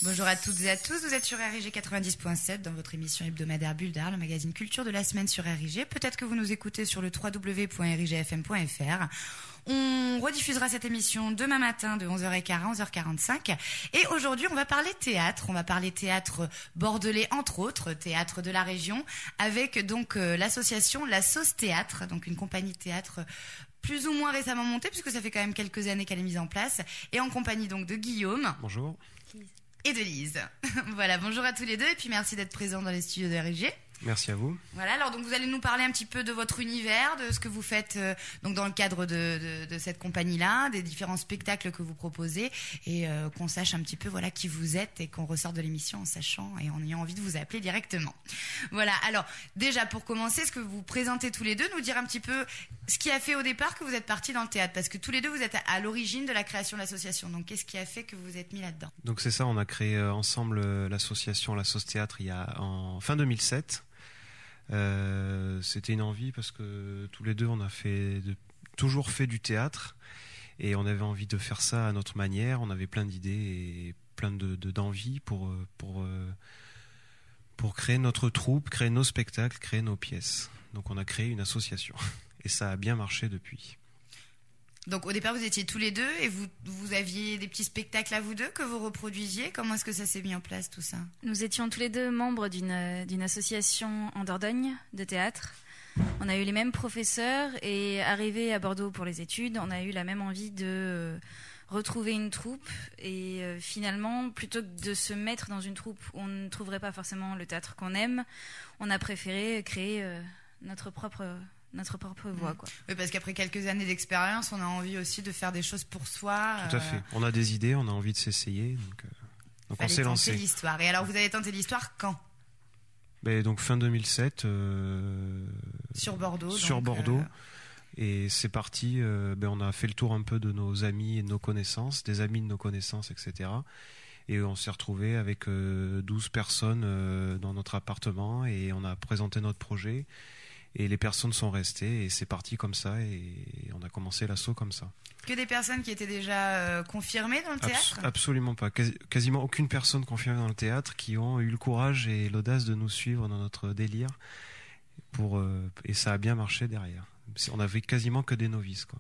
Bonjour à toutes et à tous, vous êtes sur RIG 90.7 dans votre émission hebdomadaire Bulle d'Art, le magazine culture de la semaine sur RIG. Peut-être que vous nous écoutez sur le www.rigfm.fr. On rediffusera cette émission demain matin de 11h15 à 11h45. Et aujourd'hui, on va parler théâtre. On va parler théâtre bordelais, entre autres, théâtre de la région, avec donc l'association La Sauce Théâtre, donc une compagnie de théâtre plus ou moins récemment montée, puisque ça fait quand même quelques années qu'elle est mise en place, et en compagnie donc de Guillaume. Bonjour. Et de Lise. Voilà, bonjour à tous les deux, et puis merci d'être présents dans les studios de RIG. Merci à vous. Voilà, alors donc vous allez nous parler un petit peu de votre univers, de ce que vous faites donc dans le cadre de cette compagnie-là, des différents spectacles que vous proposez, et qu'on sache un petit peu voilà qui vous êtes et qu'on ressort de l'émission en sachant et en ayant envie de vous appeler directement. Voilà, alors déjà pour commencer, est-ce que vous vous présentez tous les deux, nous dire un petit peu ce qui a fait au départ que vous êtes partis dans le théâtre, parce que tous les deux vous êtes à l'origine de la création de l'association, donc qu'est-ce qui a fait que vous vous êtes mis là-dedans? Donc c'est ça, on a créé ensemble l'association La Sauce Théâtre en fin 2007. C'était une envie parce que tous les deux on a toujours fait du théâtre et on avait envie de faire ça à notre manière. On avait plein d'idées et plein d'envie pour créer notre troupe, créer nos spectacles, créer nos pièces. Donc on a créé une association et ça a bien marché depuis. Donc au départ vous étiez tous les deux et vous aviez des petits spectacles à vous deux que vous reproduisiez. Comment est-ce que ça s'est mis en place tout ça? Nous étions tous les deux membres d'une association en Dordogne de théâtre. On a eu les mêmes professeurs et arrivés à Bordeaux pour les études, on a eu la même envie de retrouver une troupe et finalement plutôt que de se mettre dans une troupe où on ne trouverait pas forcément le théâtre qu'on aime, on a préféré créer notre propre voie, quoi. Oui, parce qu'après quelques années d'expérience, on a envie aussi de faire des choses pour soi. Tout à fait. On a des idées, on a envie de s'essayer, donc on s'est lancé. L'histoire. Et alors, vous avez tenté l'histoire quand? Donc fin 2007. Sur Bordeaux. Sur Bordeaux. Et c'est parti. On a fait le tour un peu de nos amis et de nos connaissances, des amis de nos connaissances, etc. Et on s'est retrouvés avec 12 personnes dans notre appartement et on a présenté notre projet. Et les personnes sont restées et c'est parti comme ça et on a commencé l'assaut comme ça. Que des personnes qui étaient déjà confirmées dans le théâtre? Absolument pas. Quasiment aucune personne confirmée dans le théâtre qui ont eu le courage et l'audace de nous suivre dans notre délire. Et ça a bien marché derrière. On avait quasiment que des novices, quoi.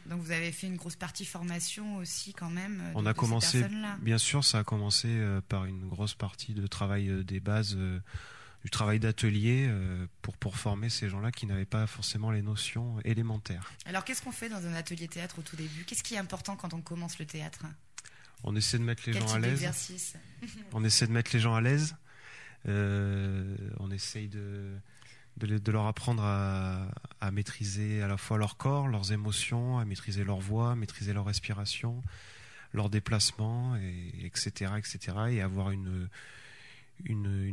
Donc vous avez fait une grosse partie formation aussi quand même. On a commencé, bien sûr, ça a commencé par une grosse partie de travail des bases. Du travail d'atelier pour former ces gens-là qui n'avaient pas forcément les notions élémentaires. Alors qu'est-ce qu'on fait dans un atelier théâtre au tout début? Qu'est-ce qui est important quand on commence le théâtre? On essaie de mettre les gens à l'aise. D'exercice On essaie de mettre les gens à l'aise. On essaye de leur apprendre à maîtriser à la fois leur corps, leurs émotions, à maîtriser leur voix, maîtriser leur respiration, leurs déplacements, etc., et avoir une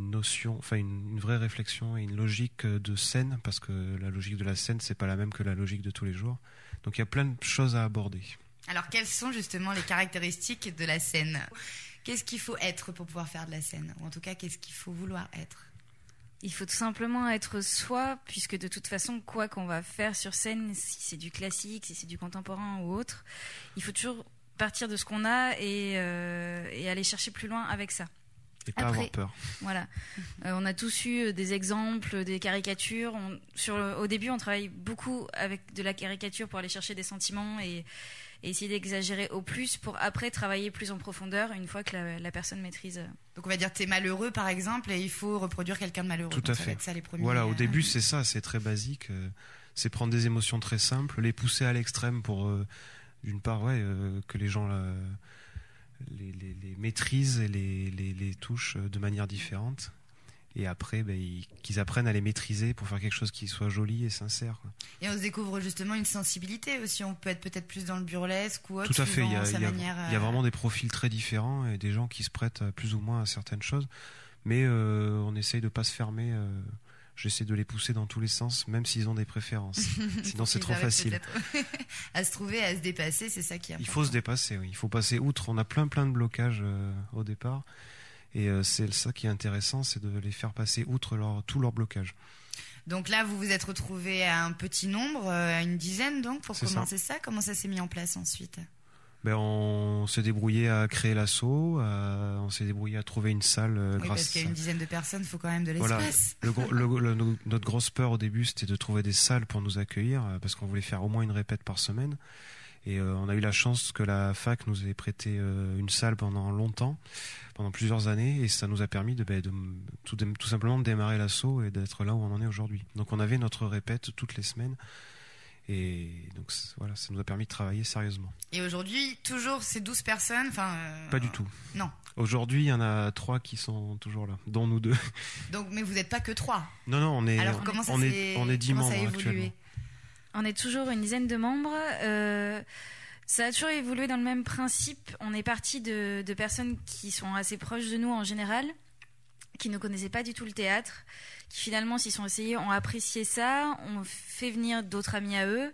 notion, enfin une vraie réflexion et une logique de scène, parce que la logique de la scène c'est pas la même que la logique de tous les jours. Donc il y a plein de choses à aborder. Alors quelles sont justement les caractéristiques de la scène? Qu'est-ce qu'il faut être pour pouvoir faire de la scène? Ou en tout cas qu'est-ce qu'il faut vouloir être? Il faut tout simplement être soi, puisque de toute façon quoi qu'on va faire sur scène, si c'est du classique, si c'est du contemporain ou autre, il faut toujours partir de ce qu'on a et aller chercher plus loin avec ça. Et pas avoir peur. Voilà. On a tous eu des exemples, des caricatures. Au début, on travaille beaucoup avec de la caricature pour aller chercher des sentiments et essayer d'exagérer au plus pour après travailler plus en profondeur une fois que la personne maîtrise. Donc on va dire t'es malheureux par exemple et il faut reproduire quelqu'un de malheureux. Tout à fait. Ça va être ça les premiers. Voilà, au début c'est ça, c'est très basique. C'est prendre des émotions très simples, les pousser à l'extrême pour d'une part que les gens les maîtrisent et les touchent de manière différente et après qu'ils apprennent à les maîtriser pour faire quelque chose qui soit joli et sincère, quoi. Et on se découvre justement une sensibilité aussi, on peut être peut-être plus dans le burlesque ou autre. Tout à fait, il y a vraiment des profils très différents et des gens qui se prêtent plus ou moins à certaines choses, mais on essaye de pas se fermer. J'essaie de les pousser dans tous les sens, même s'ils ont des préférences. Sinon, c'est trop facile. À se trouver, à se dépasser, c'est ça qui est important. Il faut se dépasser, oui. Il faut passer outre. On a plein de blocages au départ. Et c'est ça qui est intéressant, c'est de les faire passer outre tous leurs blocages. Donc là, vous vous êtes retrouvés à un petit nombre, à une dizaine donc, pour commencer ça. Comment ça s'est mis en place ensuite ? On s'est débrouillé à créer l'asso, on s'est débrouillé à trouver une salle oui, grâce. Parce qu'il y a une dizaine de personnes, il faut quand même de Voilà. l'espace. Notre grosse peur au début, c'était de trouver des salles pour nous accueillir, parce qu'on voulait faire au moins une répète par semaine. Et on a eu la chance que la fac nous ait prêté une salle pendant longtemps, pendant plusieurs années, et ça nous a permis de tout simplement de démarrer l'asso et d'être là où on en est aujourd'hui. Donc on avait notre répète toutes les semaines. Et donc voilà, ça nous a permis de travailler sérieusement. Et aujourd'hui, toujours ces 12 personnes, Pas du tout. Non. Aujourd'hui, il y en a 3 qui sont toujours là, dont nous 2. Donc, mais vous n'êtes pas que 3. Non, on est, Alors, comment ça on est 10 membres actuellement. On est toujours une dizaine de membres. Ça a toujours évolué dans le même principe. On est parti de personnes qui sont assez proches de nous en général, qui ne connaissaient pas du tout le théâtre, qui finalement s'y sont essayés, ont apprécié ça, ont fait venir d'autres amis à eux.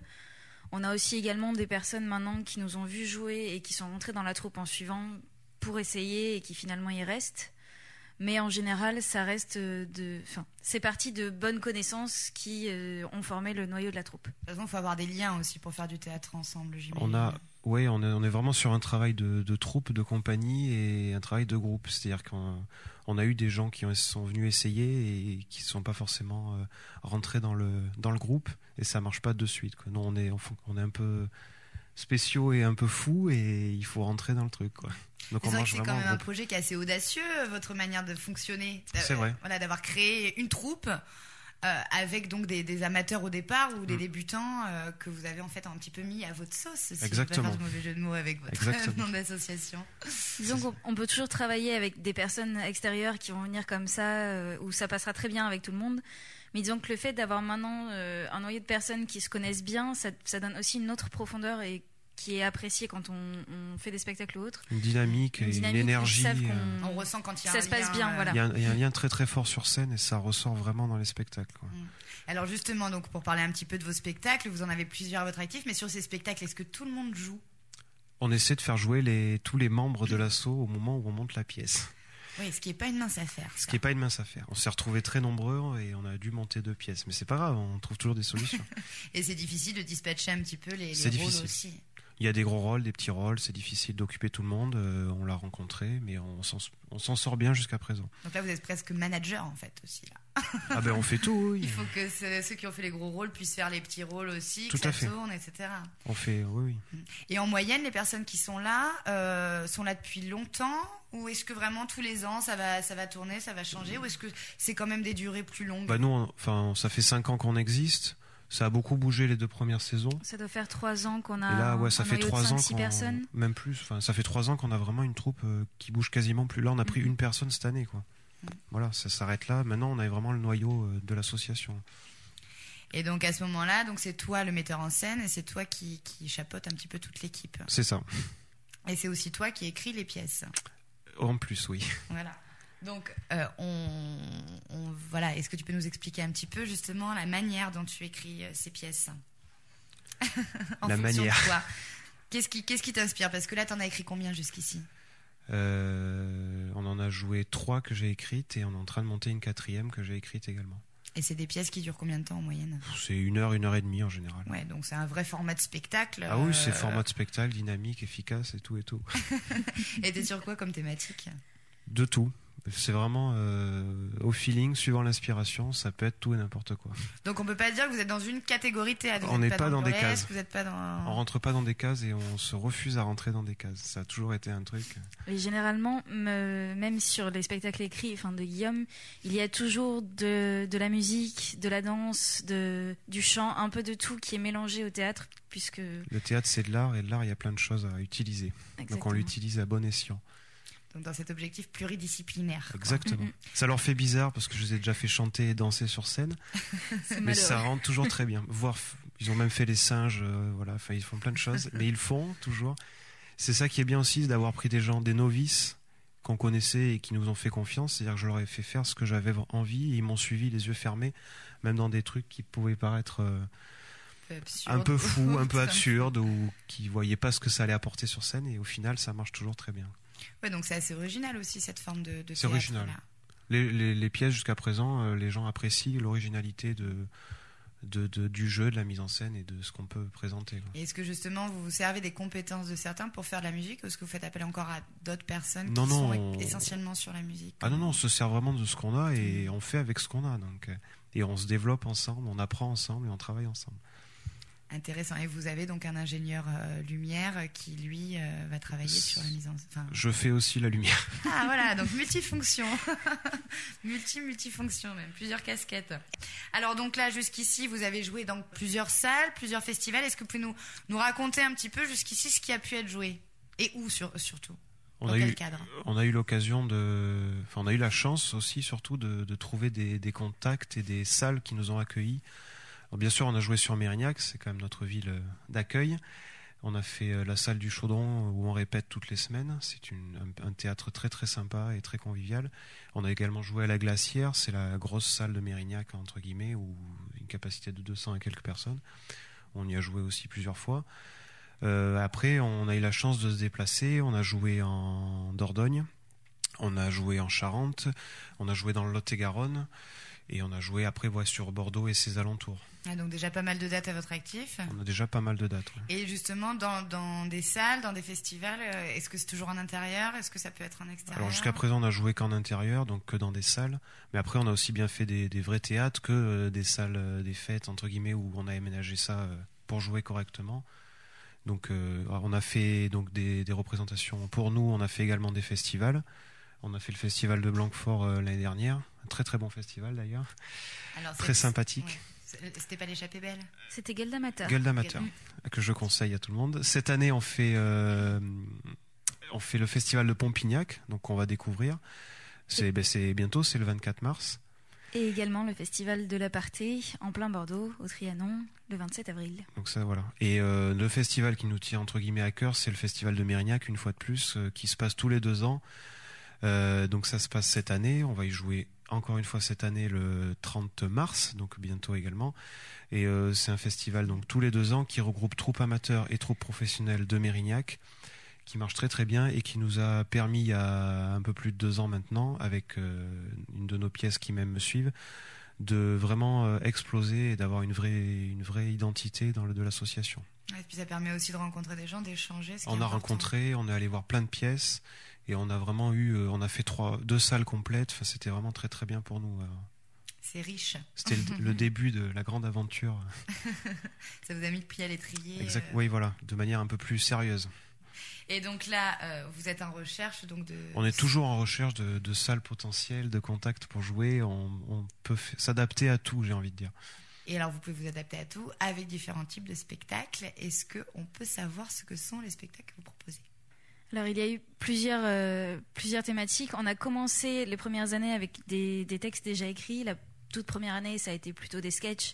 On a aussi également des personnes maintenant qui nous ont vus jouer et qui sont rentrées dans la troupe en suivant pour essayer et qui finalement y restent. Mais en général, ça reste c'est parti de bonnes connaissances qui ont formé le noyau de la troupe. De toute façon, il faut avoir des liens aussi pour faire du théâtre ensemble, j'imagine. On est vraiment sur un travail de troupe, de compagnie et un travail de groupe. C'est-à-dire qu'on a eu des gens qui sont venus essayer et qui ne sont pas forcément rentrés dans le groupe, et ça ne marche pas de suite, quoi. Nous, on est un peu spéciaux et un peu fous, et il faut rentrer dans le truc, quoi. Donc c'est vrai que c'est quand même un projet qui est assez audacieux, votre manière de fonctionner. C'est vrai. Voilà, d'avoir créé une troupe avec donc des amateurs au départ ou des débutants que vous avez en fait un petit peu mis à votre sauce. Si Exactement. Je ne vais pas faire de mauvais jeu de mots avec votre nom d'association. Disons qu'on peut toujours travailler avec des personnes extérieures qui vont venir comme ça, où ça passera très bien avec tout le monde. Mais disons que le fait d'avoir maintenant un noyau de personnes qui se connaissent bien, ça donne aussi une autre profondeur et qui est appréciée quand on fait des spectacles ou autres. Une dynamique, une énergie. On ressent quand il y a ça se passe bien, voilà. Il y a un lien très très fort sur scène et ça ressort vraiment dans les spectacles, quoi. Alors justement, donc pour parler un petit peu de vos spectacles, vous en avez plusieurs à votre actif, mais sur ces spectacles, est-ce que tout le monde joue ? On essaie de faire jouer tous les membres de l'asso au moment où on monte la pièce. Oui, ce qui n'est pas une mince affaire. Ce qui n'est pas une mince affaire. On s'est retrouvés très nombreux et on a dû monter 2 pièces. Mais c'est pas grave, on trouve toujours des solutions. Et c'est difficile de dispatcher un petit peu les rôles difficile. aussi. Il y a des gros rôles, des petits rôles, c'est difficile d'occuper tout le monde. On l'a rencontré, mais on s'en sort bien jusqu'à présent. Donc là, vous êtes presque manager en fait aussi là. On fait tout, oui. Il faut que ceux qui ont fait les gros rôles puissent faire les petits rôles aussi, tout que à ça fait. tourne, etc. On fait, oui. Et en moyenne, les personnes qui sont là depuis longtemps, ou est-ce que vraiment tous les ans ça va tourner, ça va changer, ou est-ce que c'est quand même des durées plus longues ? Nous, ça fait 5 ans qu'on existe. Ça a beaucoup bougé les 2 premières saisons. Ça doit faire 3 ans qu'on a. Et là, ça fait 3 ans 5-6 personnes. Même plus. Ça fait 3 ans qu'on a vraiment une troupe qui bouge quasiment plus. Là, on a pris une personne cette année, quoi. Voilà, ça s'arrête là. Maintenant, on a vraiment le noyau de l'association. Et donc à ce moment-là, c'est toi le metteur en scène et c'est toi qui chapeaute un petit peu toute l'équipe. C'est ça. Et c'est aussi toi qui écris les pièces. En plus, oui. Voilà. Donc, voilà. Est-ce que tu peux nous expliquer un petit peu justement la manière dont tu écris ces pièces ? La manière. De toi. Qu'est-ce qui t'inspire ? Parce que là, t'en as écrit combien jusqu'ici ? On en a joué 3 que j'ai écrites et on est en train de monter une 4e que j'ai écrite également. Et c'est des pièces qui durent combien de temps en moyenne ? C'est 1 heure, 1 heure et demie en général. Ouais, donc c'est un vrai format de spectacle. Ah oui, c'est format de spectacle, dynamique, efficace et tout et tout. Et t'es sur quoi comme thématique ? De tout. C'est vraiment au feeling, suivant l'inspiration, ça peut être tout et n'importe quoi. Donc on peut pas dire que vous êtes dans une catégorie théâtre. On n'est pas dans des cases. Vous êtes pas dans... On rentre pas dans des cases et on se refuse à rentrer dans des cases. Ça a toujours été un truc. Et généralement, même sur les spectacles écrits, de Guillaume, il y a toujours de la musique, de la danse, du chant, un peu de tout qui est mélangé au théâtre, puisque le théâtre c'est de l'art et de l'art il y a plein de choses à utiliser. Exactement. Donc on l'utilise à bon escient. Donc dans cet objectif pluridisciplinaire. Exactement. Ça leur fait bizarre parce que je les ai déjà fait chanter et danser sur scène, mais ça rentre toujours très bien. Ils ont même fait les singes, ils font plein de choses, mais ils font toujours. C'est ça qui est bien aussi, d'avoir pris des gens, des novices qu'on connaissait et qui nous ont fait confiance. C'est-à-dire que je leur ai fait faire ce que j'avais envie et ils m'ont suivi les yeux fermés, même dans des trucs qui pouvaient paraître un peu fous, un peu absurdes ou qui voyaient pas ce que ça allait apporter sur scène, et au final ça marche toujours très bien. Ouais, donc c'est assez original aussi cette forme de théâtre. C'est original. Les pièces jusqu'à présent, les gens apprécient l'originalité du jeu, de la mise en scène et de ce qu'on peut présenter, quoi. Et est-ce que justement vous vous servez des compétences de certains pour faire de la musique, ou est-ce que vous faites appel encore à d'autres personnes qui sont essentiellement sur la musique? Ah non, on se sert vraiment de ce qu'on a et on fait avec ce qu'on a. Donc, et on se développe ensemble, on apprend ensemble et on travaille ensemble. Intéressant. Et vous avez donc un ingénieur lumière qui, lui, va travailler sur la mise en scène. Je fais aussi la lumière. Ah voilà, donc multifonction. Multifonction même, plusieurs casquettes. Alors donc là, jusqu'ici, vous avez joué dans plusieurs salles, plusieurs festivals. Est-ce que vous pouvez nous raconter un petit peu jusqu'ici ce qui a pu être joué? Et où surtout? Dans quel cadre? On a eu l'occasion on a eu la chance aussi surtout de trouver des contacts et des salles qui nous ont accueillis. Alors, bien sûr, on a joué sur Mérignac, c'est quand même notre ville d'accueil. On a fait la salle du Chaudron où on répète toutes les semaines. C'est un théâtre très très sympa et très convivial. On a également joué à la Glacière, c'est la grosse salle de Mérignac entre guillemets, où une capacité de 200 et quelques personnes. On y a joué aussi plusieurs fois. Après, on a eu la chance de se déplacer. On a joué en Dordogne, on a joué en Charente, on a joué dans le Lot-et-Garonne. Et on a joué après sur Bordeaux et ses alentours. Ah, donc déjà pas mal de dates à votre actif. On a déjà pas mal de dates. Ouais. Et justement, dans des salles, dans des festivals, est-ce que c'est toujours en intérieur? Est-ce que ça peut être en extérieur? Alors jusqu'à présent, on a joué qu'en intérieur, donc que dans des salles. Mais après, on a aussi bien fait des vrais théâtres que des salles, des fêtes, entre guillemets, où on a aménagé ça pour jouer correctement. Donc on a fait donc, des représentations pour nous, on a fait également des festivals. On a fait le festival de Blanquefort l'année dernière, un très très bon festival d'ailleurs, très sympathique. Ouais. C'était pas l'échappée belle? C'était Gueule d'amateur. Gueule d'amateur, que je conseille à tout le monde. Cette année, on fait le festival de Pompignac, donc on va découvrir. C'est bientôt, c'est le 24 mars. Et également le festival de l'Aparté en plein Bordeaux, au Trianon, le 27 avril. Donc ça, voilà. Et le festival qui nous tient entre guillemets à cœur, c'est le festival de Mérignac, une fois de plus, qui se passe tous les 2 ans. Donc ça se passe cette année, on va y jouer encore une fois cette année le 30 mars, donc bientôt également. Et c'est un festival donc tous les 2 ans qui regroupe troupes amateurs et troupes professionnelles de Mérignac, qui marche très très bien et qui nous a permis il y a un peu plus de 2 ans maintenant, avec une de nos pièces qui même me suivent, de vraiment exploser et d'avoir une vraie identité de l'association. Et puis ça permet aussi de rencontrer des gens, d'échanger. On a rencontré, on est allé voir plein de pièces. Et on a vraiment on a fait 2 salles complètes. Enfin, c'était vraiment très très bien pour nous. C'est riche. C'était le début de la grande aventure. Ça vous a mis le pied à l'étrier. Exact. Oui, voilà, de manière un peu plus sérieuse. Et donc là, vous êtes en recherche On est toujours en recherche de salles potentielles, de contacts pour jouer. On peut s'adapter à tout, j'ai envie de dire. Et alors, vous pouvez vous adapter à tout avec différents types de spectacles. Est-ce qu'on peut savoir ce que sont les spectacles que vous proposez? Alors, il y a eu plusieurs thématiques. On a commencé les premières années avec des textes déjà écrits. La toute première année, ça a été plutôt des sketchs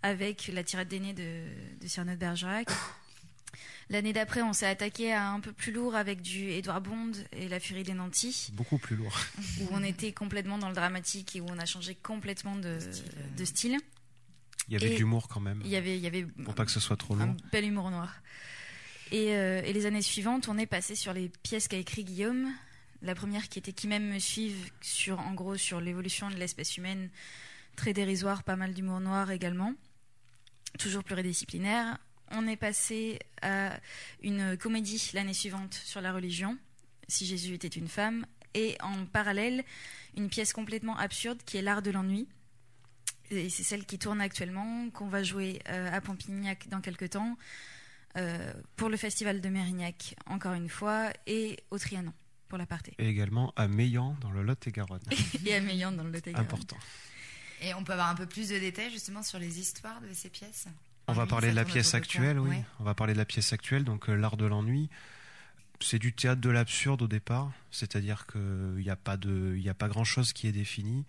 avec la tirade d'aînés de Cyrano de Bergerac. L'année d'après, on s'est attaqué à un peu plus lourd avec du Édouard Bond et La Furie des Nantis. Beaucoup plus lourd. Où on était complètement dans le dramatique et où on a changé complètement de style. Il y avait de l'humour quand même. Il y avait pour pas que ce soit trop lourd. Un bel humour noir. Et les années suivantes, on est passé sur les pièces qu'a écrit Guillaume. La première qui m'aime me suivent sur l'évolution de l'espèce humaine, très dérisoire, pas mal d'humour noir également, toujours pluridisciplinaire. On est passé à une comédie l'année suivante sur la religion, Si Jésus était une femme, et en parallèle, une pièce complètement absurde qui est L'Art de l'ennui. Et c'est celle qui tourne actuellement, qu'on va jouer à Pompignac dans quelques temps, pour le festival de Mérignac, encore une fois, et au Trianon, pour l'Aparté. Et également à Meillan, dans le Lot-et-Garonne. Et à Meillan, dans le Lot-et-Garonne. Important. Et on peut avoir un peu plus de détails, justement, sur les histoires de ces pièces? On va parler de la pièce actuelle, oui. Ouais. On va parler de la pièce actuelle, donc L'Art de l'ennui. C'est du théâtre de l'absurde au départ, c'est-à-dire qu'il n'y a pas grand-chose qui est défini.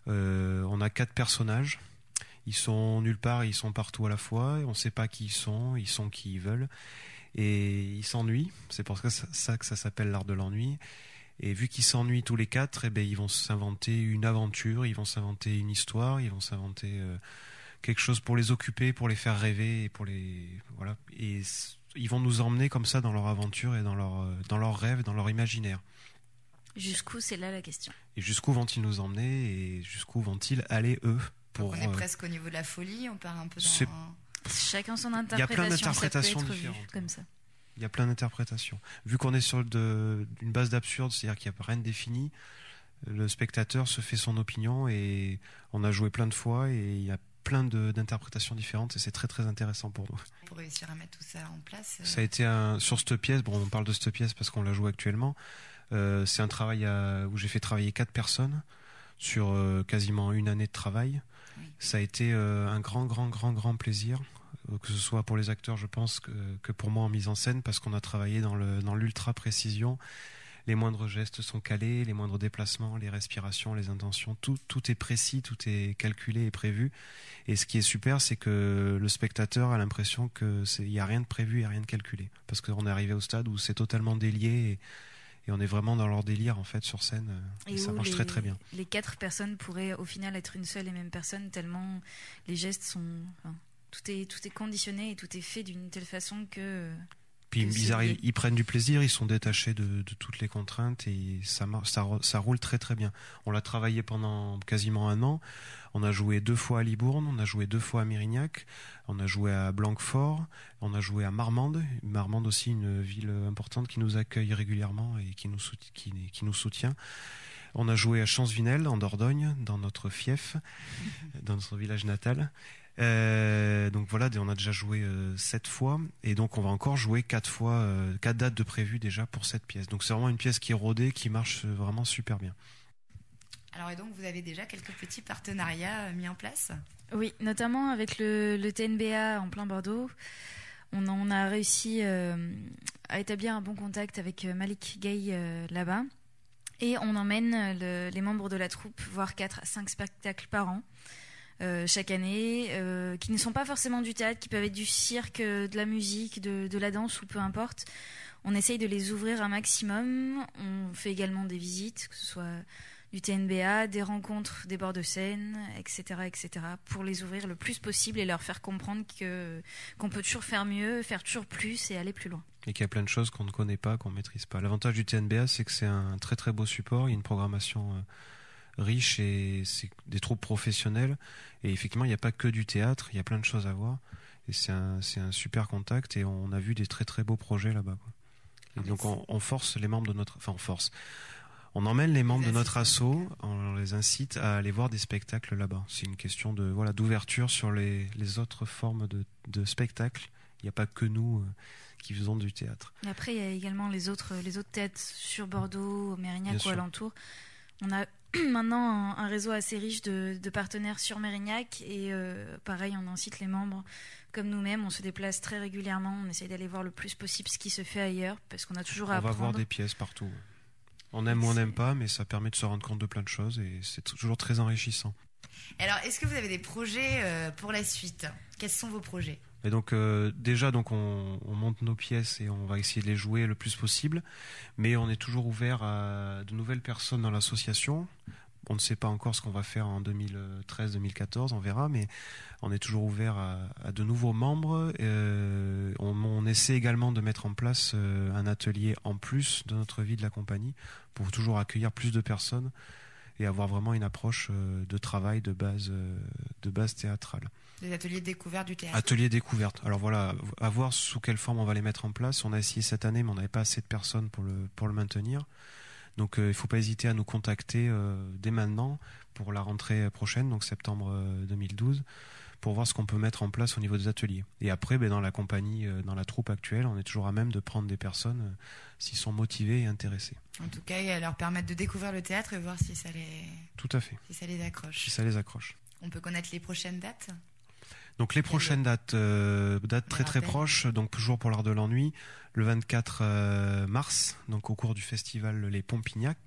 On a 4 personnages. Ils sont nulle part, ils sont partout à la fois. On ne sait pas qui ils sont qui ils veulent. Et ils s'ennuient. C'est pour ça que ça s'appelle L'Art de l'ennui. Et vu qu'ils s'ennuient tous les 4, ils vont s'inventer une aventure, ils vont s'inventer une histoire, ils vont s'inventer quelque chose pour les occuper, pour les faire rêver, voilà. Et ils vont nous emmener comme ça dans leur aventure et dans leurs rêves, dans leur imaginaire. Jusqu'où, c'est là la question. Et jusqu'où vont-ils nous emmener et jusqu'où vont-ils aller eux? pour. Donc on est presque au niveau de la folie, on part un peu C'est- dans. Chacun son Il y a interprétation. plein d'interprétations ça peut être vu différentes. comme ça. Il y a plein d'interprétations. Vu qu'on est sur une base d'absurde, c'est-à-dire qu'il n'y a rien de défini, le spectateur se fait son opinion et on a joué plein de fois et il y a plein d'interprétations différentes et c'est très très intéressant pour nous. Pour réussir à mettre tout ça en place. Ça a été sur cette pièce, bon on parle de cette pièce parce qu'on la joue actuellement, c'est un travail où j'ai fait travailler 4 personnes sur quasiment une année de travail. Oui. Ça a été un grand plaisir, que ce soit pour les acteurs je pense que pour moi en mise en scène, parce qu'on a travaillé dans l'ultra précision. Les moindres gestes sont calés, les moindres déplacements, les respirations, les intentions, tout est précis, tout est calculé et prévu. Et ce qui est super, c'est que le spectateur a l'impression qu'il n'y a rien de prévu et rien de calculé. Parce qu'on est arrivé au stade où c'est totalement délié et on est vraiment dans leur délire en fait sur scène. Et ça marche très très bien. Les 4 personnes pourraient au final être une seule et même personne, tellement les gestes sont... Enfin, tout est conditionné et tout est fait d'une telle façon que... Puis ils prennent du plaisir, ils sont détachés de toutes les contraintes et ça roule très très bien. On l'a travaillé pendant quasiment 1 an. On a joué 2 fois à Libourne, on a joué 2 fois à Mérignac, on a joué à Blanquefort, on a joué à Marmande. Marmande aussi, une ville importante qui nous accueille régulièrement et qui nous soutient. On a joué à Champs-Vinel, en Dordogne, dans notre fief, dans notre village natal. Donc voilà, on a déjà joué 7 fois et donc on va encore jouer 4 fois, 4 dates de prévues déjà pour cette pièce. Donc c'est vraiment une pièce qui est rodée, qui marche vraiment super bien. Alors et donc vous avez déjà quelques petits partenariats mis en place ? Oui, notamment avec le TNBA en plein Bordeaux. On a réussi à établir un bon contact avec Malik Gay là-bas. Et on emmène les membres de la troupe voir 4 à 5 spectacles par an. Chaque année, qui ne sont pas forcément du théâtre, qui peuvent être du cirque, de la musique, de la danse ou peu importe. On essaye de les ouvrir un maximum. On fait également des visites, que ce soit du TNBA, des rencontres, des bords de scène, etc., pour les ouvrir le plus possible et leur faire comprendre qu'on peut toujours faire mieux, faire toujours plus et aller plus loin. Et qu'il y a plein de choses qu'on ne connaît pas, qu'on ne maîtrise pas. L'avantage du TNBA, c'est que c'est un très très beau support. Il y a une programmation riche et c'est des troupes professionnelles. Et effectivement, il n'y a pas que du théâtre, il y a plein de choses à voir. Et c'est un super contact et on a vu des très très beaux projets là-bas, quoi. Et donc on force les membres de notre... Enfin, on emmène les membres de notre asso, on les incite à aller voir des spectacles là-bas. C'est une question d'ouverture sur les autres formes de spectacles. Il n'y a pas que nous qui faisons du théâtre. Et après, il y a également les autres théâtres sur Bordeaux, Mérignac ou alentour. On a maintenant un réseau assez riche de partenaires sur Mérignac et pareil, on incite les membres comme nous-mêmes, on se déplace très régulièrement, on essaye d'aller voir le plus possible ce qui se fait ailleurs parce qu'on a toujours à apprendre. On va voir des pièces partout. On aime ou on n'aime pas, mais ça permet de se rendre compte de plein de choses et c'est toujours très enrichissant. Alors, est-ce que vous avez des projets pour la suite ? Quels sont vos projets ? Et donc déjà on monte nos pièces et on va essayer de les jouer le plus possible, mais on est toujours ouvert à de nouvelles personnes dans l'association. On ne sait pas encore ce qu'on va faire en 2013-2014, on verra, mais on est toujours ouvert à de nouveaux membres. On essaie également de mettre en place un atelier en plus de notre vie de la compagnie pour toujours accueillir plus de personnes et avoir vraiment une approche de travail de base théâtrale. Des ateliers de découverte du théâtre. Ateliers découverte. Alors voilà, à voir sous quelle forme on va les mettre en place. On a essayé cette année, mais on n'avait pas assez de personnes pour le maintenir. Donc il ne faut pas hésiter à nous contacter dès maintenant pour la rentrée prochaine, donc septembre 2012, pour voir ce qu'on peut mettre en place au niveau des ateliers. Et après, dans la compagnie, dans la troupe actuelle, on est toujours à même de prendre des personnes s'ils sont motivés et intéressés. En tout cas, leur permettre de découvrir le théâtre et voir si ça les... Tout à fait. Si ça les accroche. Si ça les accroche. On peut connaître les prochaines dates ? Donc les prochaines dates très très proches, donc toujours pour l'art de l'ennui, le 24 mars, donc au cours du festival Les Pompignacs.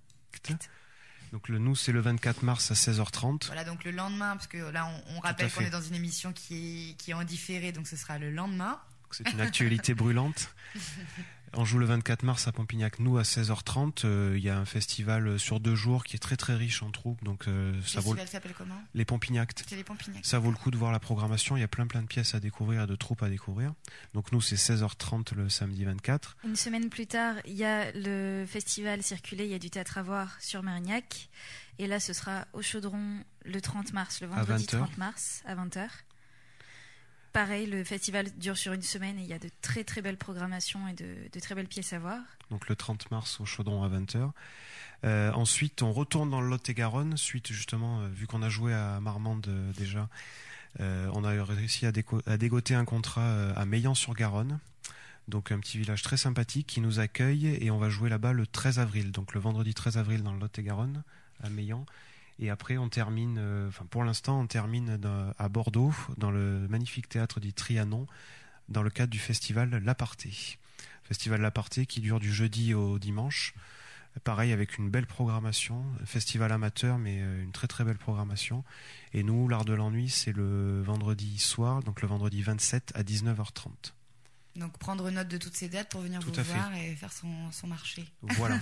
Donc nous c'est le 24 mars à 16h30. Voilà, donc le lendemain, parce que là on rappelle qu'on est dans une émission qui est en différé, donc ce sera le lendemain. C'est une actualité brûlante. On joue le 24 mars à Pompignac, nous à 16h30. Il y a un festival sur 2 jours qui est très très riche en troupes. Donc, ça vaut. Le festival s'appelle comment ? Les Pompignacs. C'est les Pompignacs. Ça vaut le coup de voir la programmation. Il y a plein de pièces à découvrir et de troupes à découvrir. Donc nous c'est 16h30 le samedi 24. Une semaine plus tard, il y a le festival Circulé, il y a du théâtre à voir sur Mérignac. Et là, ce sera au Chaudron le 30 mars, le vendredi 30 mars à 20h. Pareil, le festival dure sur une semaine et il y a de très très belles programmations et de très belles pièces à voir. Donc le 30 mars au Chaudron à 20h. Ensuite, on retourne dans le Lot-et-Garonne, suite justement, vu qu'on a joué à Marmande déjà, on a réussi à dégoter un contrat à Meillan-sur-Garonne. Donc un petit village très sympathique qui nous accueille et on va jouer là-bas le 13 avril, donc le vendredi 13 avril dans le Lot-et-Garonne, à Meillan. Et après, on termine, pour l'instant, on termine à Bordeaux, dans le magnifique théâtre du Trianon, dans le cadre du festival L'Aparté. Festival L'Aparté qui dure du jeudi au dimanche. Pareil, avec une belle programmation. Festival amateur, mais une très très belle programmation. Et nous, l'Art de l'Ennui, c'est le vendredi soir, donc le vendredi 27 à 19h30. Donc prendre note de toutes ces dates pour venir vous voir et faire son marché. Voilà.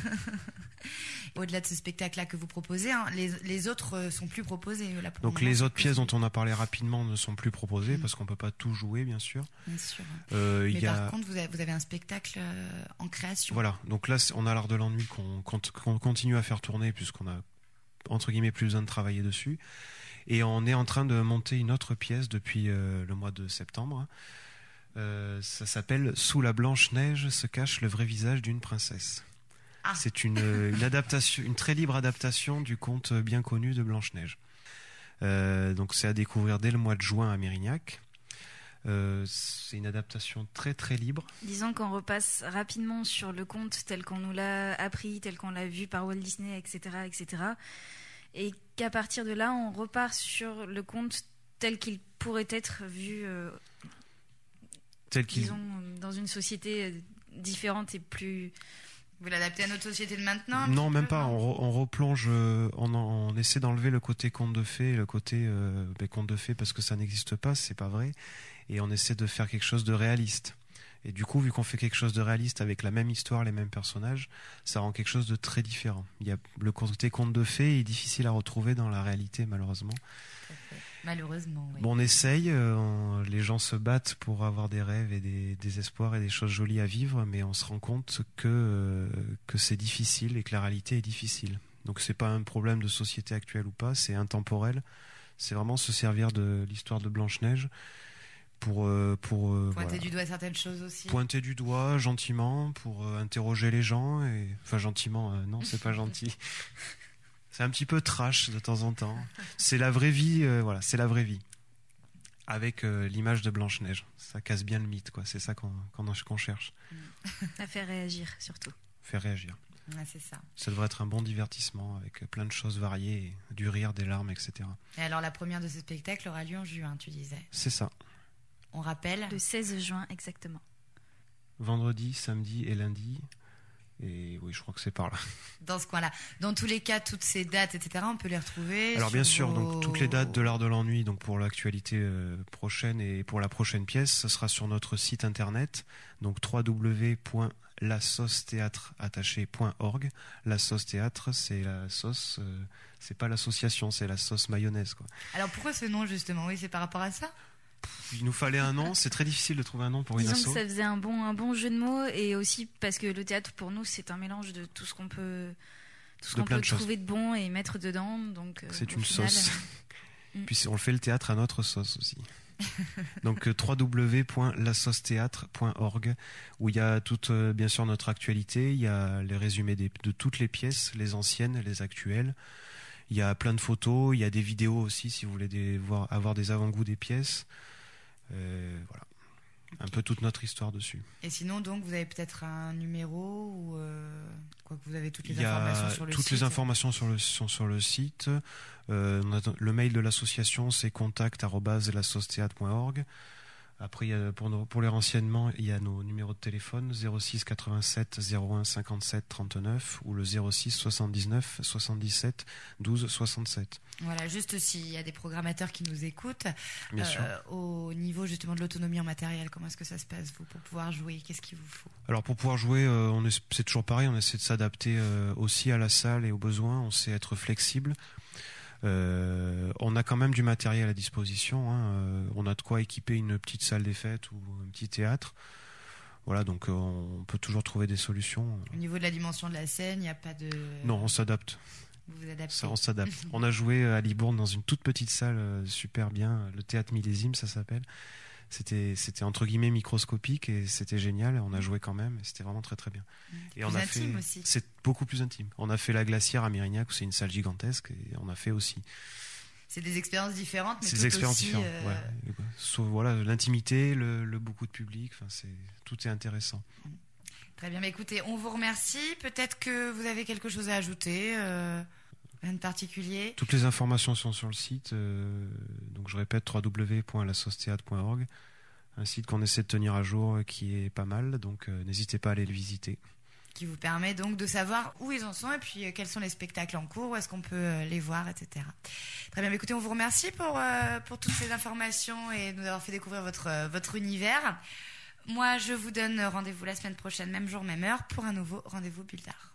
Au-delà de ce spectacle-là que vous proposez, hein, les autres sont plus proposés. Là, pour donc les autres pièces dont on a parlé rapidement ne sont plus proposées parce qu'on peut pas tout jouer, bien sûr. Bien sûr. Mais par contre, vous avez un spectacle en création. Voilà. Donc là, on a l'Art de l'Ennui qu'on continue à faire tourner puisqu'on a entre guillemets plus besoin de travailler dessus. Et on est en train de monter une autre pièce depuis le mois de septembre. Ça s'appelle « Sous la blanche neige se cache le vrai visage d'une princesse ». C'est une adaptation, une très libre adaptation du conte bien connu de Blanche-Neige. Donc c'est à découvrir dès le mois de juin à Mérignac. C'est une adaptation très très libre. Disons qu'on repasse rapidement sur le conte tel qu'on nous l'a appris, tel qu'on l'a vu par Walt Disney, etc., etc. Et qu'à partir de là, on repart sur le conte tel qu'il pourrait être vu... disons, dans une société différente et plus... Vous l'adaptez à notre société de maintenant? Non, même pas. On replonge, on essaie d'enlever le côté conte de fées, le côté conte de fées parce que ça n'existe pas, c'est pas vrai. Et on essaie de faire quelque chose de réaliste. Et du coup, vu qu'on fait quelque chose de réaliste avec la même histoire, les mêmes personnages, ça rend quelque chose de très différent. Il y a le côté conte de fées est difficile à retrouver dans la réalité, malheureusement. Malheureusement, oui. Bon, on essaye, les gens se battent pour avoir des rêves et des espoirs et des choses jolies à vivre, mais on se rend compte que c'est difficile et que la réalité est difficile. Donc c'est pas un problème de société actuelle ou pas, c'est intemporel. C'est vraiment se servir de l'histoire de Blanche-Neige pour pointer du doigt certaines choses aussi. Pointer du doigt gentiment pour interroger les gens et enfin gentiment, non, c'est pas gentil. C'est un petit peu trash de temps en temps. C'est la vraie vie, voilà, c'est la vraie vie. Avec l'image de Blanche-Neige. Ça casse bien le mythe, quoi. C'est ça qu'on cherche. À faire réagir, surtout. Faire réagir. Ouais, c'est ça. Ça devrait être un bon divertissement avec plein de choses variées, du rire, des larmes, etc. Et alors, la première de ce spectacle aura lieu en juin, tu disais. C'est ça. On rappelle. Le 16 juin, exactement. Vendredi, samedi et lundi. Et oui, je crois que c'est par là. Dans ce coin-là. Dans tous les cas, toutes ces dates, etc., on peut les retrouver. Alors bien sûr, donc toutes les dates de l'Art de l'Ennui, donc pour l'actualité prochaine et pour la prochaine pièce, ce sera sur notre site internet, donc www.lasaucetheatre.org. La sauce théâtre, c'est la sauce, c'est pas l'association, c'est la sauce mayonnaise, quoi. Alors pourquoi ce nom justement? Oui, c'est par rapport à ça? Il nous fallait un nom, c'est très difficile de trouver un nom pour une asso. Disons que ça faisait un bon jeu de mots et aussi parce que le théâtre pour nous c'est un mélange de tout ce qu'on peut trouver de bon et mettre dedans. Donc c'est une sauce. Puis on le fait le théâtre à notre sauce aussi. Donc www.lasaucetheatre.org où il y a toute bien sûr notre actualité, il y a les résumés de toutes les pièces, les anciennes, les actuelles. Il y a plein de photos, il y a des vidéos aussi si vous voulez avoir des avant-goûts des pièces. Voilà, un peu toute notre histoire dessus. Et sinon, donc, vous avez peut-être un numéro ou quoi que vous avez toutes les informations sur le site. Toutes les informations sont sur le site. Le mail de l'association, c'est contact@lasaucetheatre.org. Après, pour les renseignements, il y a nos numéros de téléphone 06 87 01 57 39 ou le 06 79 77 12 67. Voilà, juste s'il y a des programmateurs qui nous écoutent, bien sûr. Au niveau justement de l'autonomie en matériel, comment est-ce que ça se passe vous pour pouvoir jouer? Qu'est-ce qu'il vous faut? Alors pour pouvoir jouer, c'est toujours pareil, on essaie de s'adapter aussi à la salle et aux besoins, on sait être flexible. On a quand même du matériel à disposition, hein. On a de quoi équiper une petite salle des fêtes ou un petit théâtre. Voilà, donc on peut toujours trouver des solutions. Au niveau de la dimension de la scène, il n'y a pas de... Non, on s'adapte. Vous vous adaptez. Ça, on s'adapte. On a joué à Libourne dans une toute petite salle, super bien, le théâtre Millésime, ça s'appelle. C'était entre guillemets microscopique et c'était génial. On a joué quand même, et c'était vraiment très très bien. Et on a intime aussi. C'est beaucoup plus intime. On a fait la Glacière à Mérignac où c'est une salle gigantesque et on a fait aussi. C'est des expériences différentes, mais c'est tout des expériences aussi, différentes. Ouais. Sauf, voilà, l'intimité, le beaucoup de public. Enfin, tout est intéressant. Très bien. Mais écoutez, on vous remercie. Peut-être que vous avez quelque chose à ajouter. Rien de particulier. Toutes les informations sont sur le site. Donc je répète www.lasaucetheatre.org, un site qu'on essaie de tenir à jour, qui est pas mal. Donc n'hésitez pas à aller le visiter. Qui vous permet donc de savoir où ils en sont et puis quels sont les spectacles en cours, où est-ce qu'on peut les voir, etc. Très bien. Écoutez, on vous remercie pour toutes ces informations et de nous avoir fait découvrir votre univers. Moi, je vous donne rendez-vous la semaine prochaine, même jour, même heure, pour un nouveau rendez-vous Bulle d'Art.